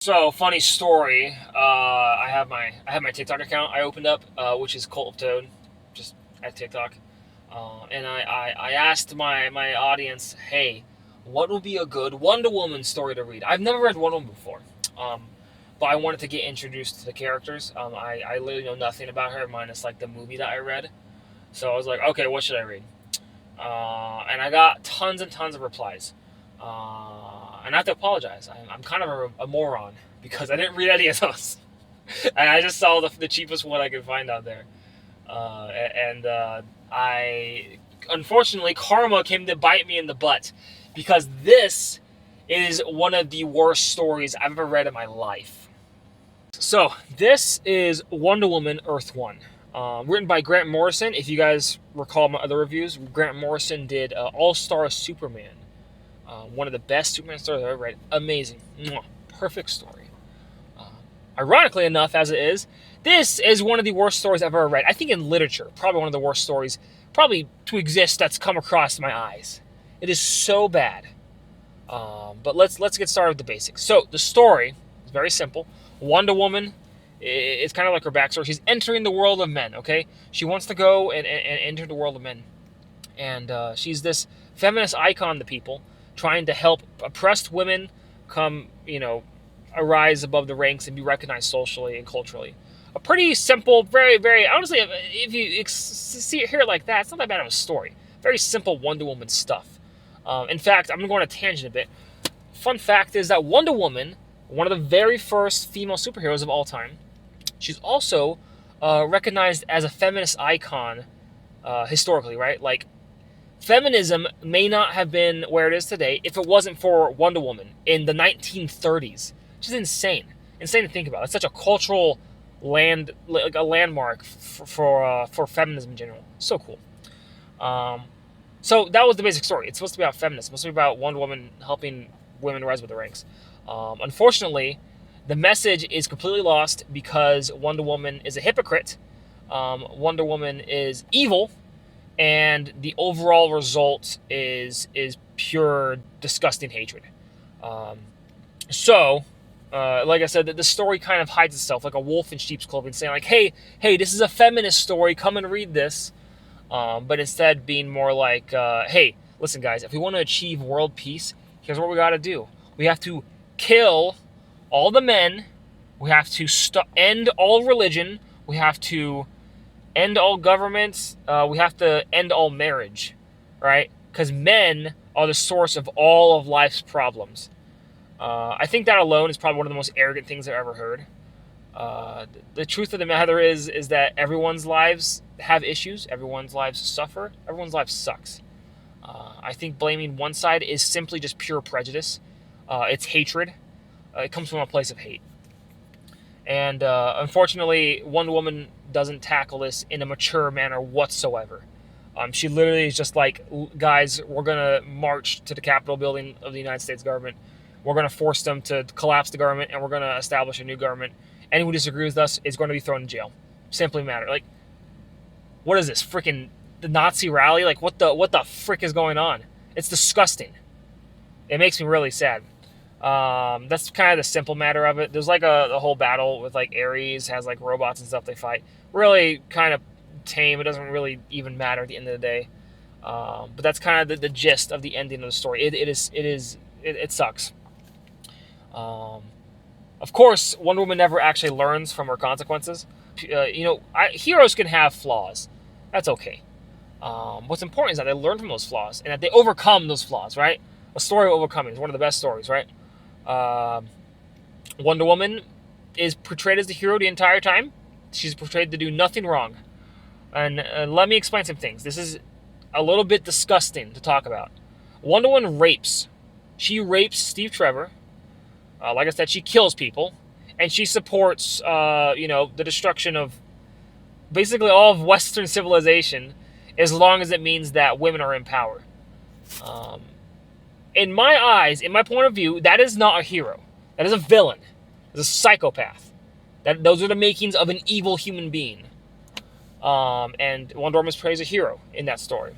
So funny story. I have my TikTok account I opened up, which is Cult of Toad, just at TikTok. And I asked my audience, hey, what would be a good Wonder Woman story to read? I've never read Wonder Woman before, um, but I wanted to get introduced to the characters. I literally know nothing about her minus like the movie that I read. So I was like, okay, what should I read? And I got tons and tons of replies. And I have to apologize. I'm kind of a moron because I didn't read any of those, and I just saw the cheapest one I could find out there. And I, unfortunately, karma came to bite me in the butt because this is one of the worst stories I've ever read in my life. So this is Wonder Woman Earth One, written by Grant Morrison. If you guys recall my other reviews, Grant Morrison did All Star Superman, one of the best Superman stories I've ever read. Amazing, mwah, perfect story. Uh, Ironically enough, as it is, this is one of the worst stories I've ever read. I think in literature, probably one of the worst stories, probably to exist that's come across my eyes. It is so bad. But let's get started with the basics. So the story is very simple. Wonder Woman, it's kind of like her backstory. She's entering the world of men. Okay, she wants to go and enter the world of men, and she's this feminist icon to people, trying to help oppressed women come, arise above the ranks and be recognized socially and culturally. A pretty simple, very, very honestly, if you see it here like that, it's not that bad of a story. Very simple Wonder Woman stuff. In fact, I'm going to go on a tangent a bit. Fun fact is that Wonder Woman, one of the very first female superheroes of all time, she's also recognized as a feminist icon historically, right? Like, feminism may not have been where it is today if it wasn't for Wonder Woman in the 1930s, which is insane. Insane to think about. It's such a cultural like a landmark for feminism in general. So cool. Um, so that was the basic story. It's supposed to be about feminism. It's supposed to be about Wonder Woman helping women rise with the ranks. Unfortunately, the message is completely lost because Wonder Woman is a hypocrite. Wonder Woman is evil, and the overall result is pure disgusting hatred. Um, so, like I said, the story kind of hides itself like a wolf in sheep's clothing, saying like, "Hey, this is a feminist story. Come and read this." But instead, being more like, "Hey, listen, guys. If we want to achieve world peace, here's what we got to do. We have to kill all the men. We have to end all religion. We have to end all governments. We have to end all marriage, right? Because men are the source of all of life's problems." I think that alone is probably one of the most arrogant things I've ever heard. The truth of the matter is that everyone's lives have issues. Everyone's lives suffer. Everyone's life sucks. I think blaming one side is simply just pure prejudice. It's hatred. It comes from a place of hate. And unfortunately, Wonder Woman doesn't tackle this in a mature manner whatsoever. She literally is just like, guys, we're going to march to the Capitol building of the United States government. We're going to force them to collapse the government, and we're going to establish a new government. Anyone who disagrees with us is going to be thrown in jail. Simply matter. Like, what is this? Freaking the Nazi rally? Like, what the frick is going on? It's disgusting. It makes me really sad. That's kind of the simple matter of it. There's like a whole battle with like Ares has like robots and stuff they fight. Really kind of tame. It doesn't really even matter at the end of the day. But that's kind of the gist of the ending of the story. It sucks. Um, of course, Wonder Woman never actually learns from her consequences. Heroes can have flaws. That's okay. What's important is that they learn from those flaws and that they overcome those flaws, right? A story of overcoming is one of the best stories, right? Uh, Wonder Woman is portrayed as the hero the entire time. She's portrayed to do nothing wrong. And let me explain some things. This is a little bit disgusting to talk about. Wonder Woman rapes. She rapes Steve Trevor. Like I said, she kills people. And she supports, the destruction of basically all of Western civilization as long as it means that women are in power. Um, in my eyes, in my point of view, that is not a hero. That is a villain. That is a psychopath. Those are the makings of an evil human being. And Wonder Woman is portrayed as a hero in that story.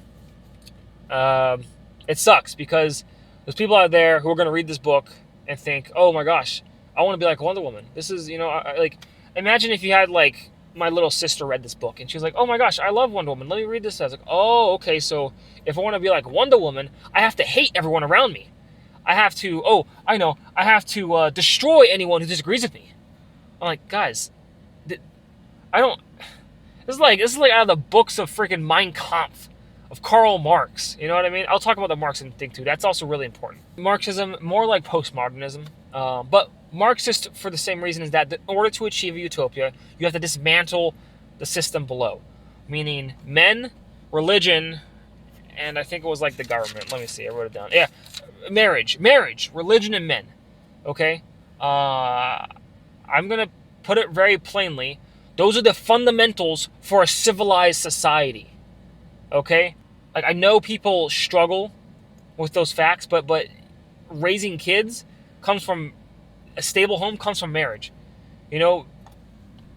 It sucks because there's people out there who are going to read this book and think, oh my gosh, I want to be like Wonder Woman. This is, like, imagine if you had, like, my little sister read this book and she was like, oh my gosh, I love Wonder Woman. Let me read this. I was like, oh, okay. So if I want to be like Wonder Woman, I have to hate everyone around me. I have to, I have to destroy anyone who disagrees with me. I'm like, guys, I don't, this is like out of the books of freaking Mein Kampf of Karl Marx. You know what I mean? I'll talk about the Marxian thing too. That's also really important. Marxism, more like postmodernism, but Marxist for the same reason is that in order to achieve a utopia, you have to dismantle the system below, meaning men, religion, and I think it was like the government. Let me see. I wrote it down. Yeah, marriage, religion, and men. Okay, I'm gonna put it very plainly. Those are the fundamentals for a civilized society. Okay, like I know people struggle with those facts, but raising kids comes from a stable home, comes from marriage. You know,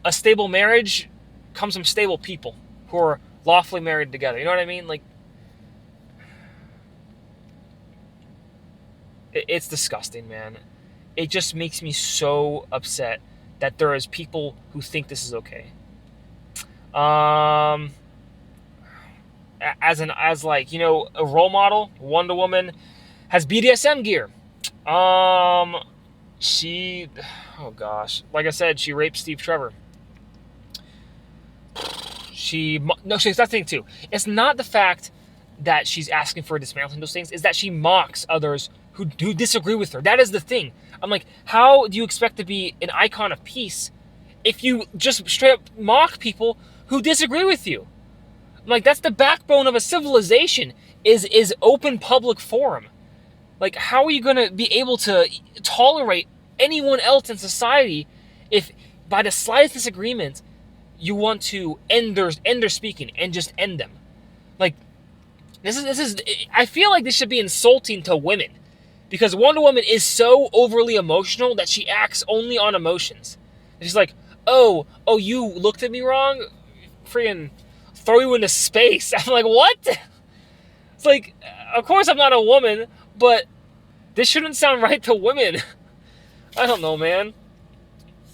a stable marriage comes from stable people who are lawfully married together. You know what I mean? Like, it's disgusting, man. It just makes me so upset that there is people who think this is okay. Um, as like, a role model, Wonder Woman has BDSM gear. Um, she, oh gosh, like I said, she raped Steve Trevor. That's the thing too. It's not the fact that she's asking for dismantling those things, is that she mocks others who disagree with her. That is the thing. I'm like, how do you expect to be an icon of peace if you just straight up mock people who disagree with you? I'm like, that's the backbone of a civilization, is open public forum. Like, how are you going to be able to tolerate anyone else in society if by the slightest disagreement you want to end their speaking and just end them? Like, this is I feel like this should be insulting to women, because Wonder Woman is so overly emotional that she acts only on emotions. And she's like, oh, you looked at me wrong? Freaking throw you into space. I'm like, what? It's like, of course I'm not a woman, but this shouldn't sound right to women. I don't know, man.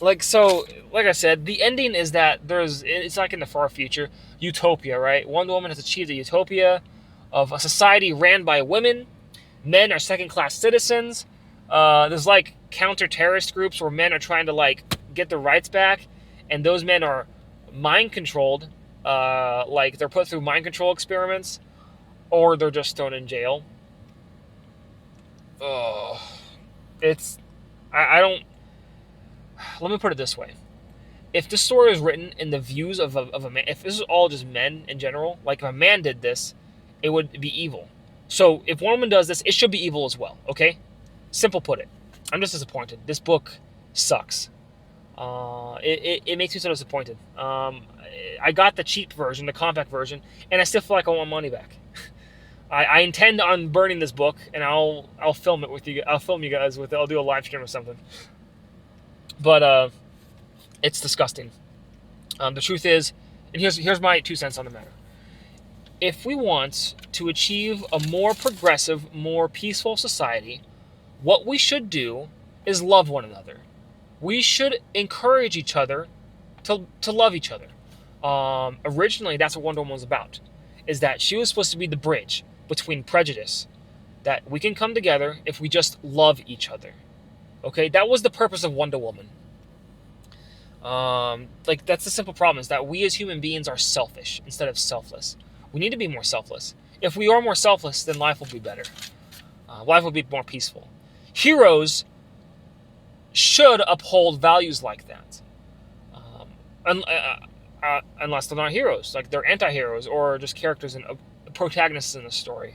Like I said, the ending is that it's like in the far future, utopia, right? Wonder Woman has achieved a utopia of a society ran by women. Men are second-class citizens. There's like counter-terrorist groups where men are trying to like get their rights back, and those men are mind controlled. Like they're put through mind control experiments, or they're just thrown in jail. Oh, I don't. Let me put it this way: if this story is written in the views of a man, if this is all just men in general, like if a man did this, it would be evil. So if one woman does this, it should be evil as well. Okay, simple put it. I'm just disappointed. This book sucks. It makes me so disappointed. I got the cheap version, the compact version, and I still feel like I want money back. I intend on burning this book, and I'll film it with you. I'll film you guys with it. I'll do a live stream or something. But it's disgusting. The truth is, and here's my 2 cents on the matter. If we want to achieve a more progressive, more peaceful society, what we should do is love one another. We should encourage each other to love each other. Originally, that's what Wonder Woman was about, is that she was supposed to be the bridge between prejudice, that we can come together if we just love each other. Okay, that was the purpose of Wonder Woman. Like, that's the simple problem, is that we as human beings are selfish instead of selfless. We need to be more selfless. If we are more selfless, then life will be better. Life will be more peaceful. Heroes should uphold values like that. Unless they're not heroes, like they're anti-heroes or just characters and protagonists in the story.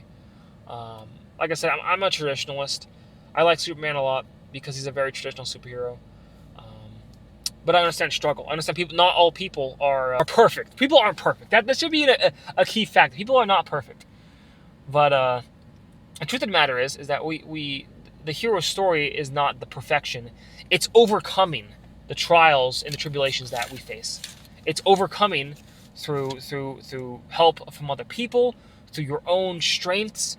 Like I said, I'm a traditionalist. I like Superman a lot because he's a very traditional superhero. But I understand struggle. I understand people. Not all people are perfect. People aren't perfect. That should be a key fact. People are not perfect. But the truth of the matter is that the hero story is not the perfection. It's overcoming the trials and the tribulations that we face. It's overcoming through help from other people, through your own strengths,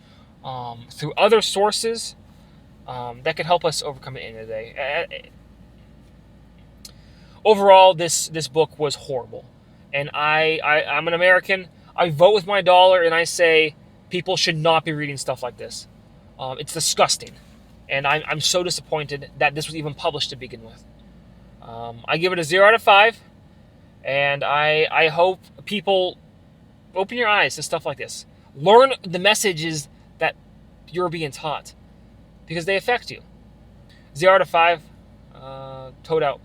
through other sources that can help us overcome it in the end of the day. overall, this book was horrible. And I'm an American. I vote with my dollar, and I say people should not be reading stuff like this. It's disgusting, and I'm so disappointed that this was even published to begin with. I give it a 0 out of 5, and I hope people open your eyes to stuff like this. Learn the messages that you're being taught, because they affect you. 0 out of 5. Toad out.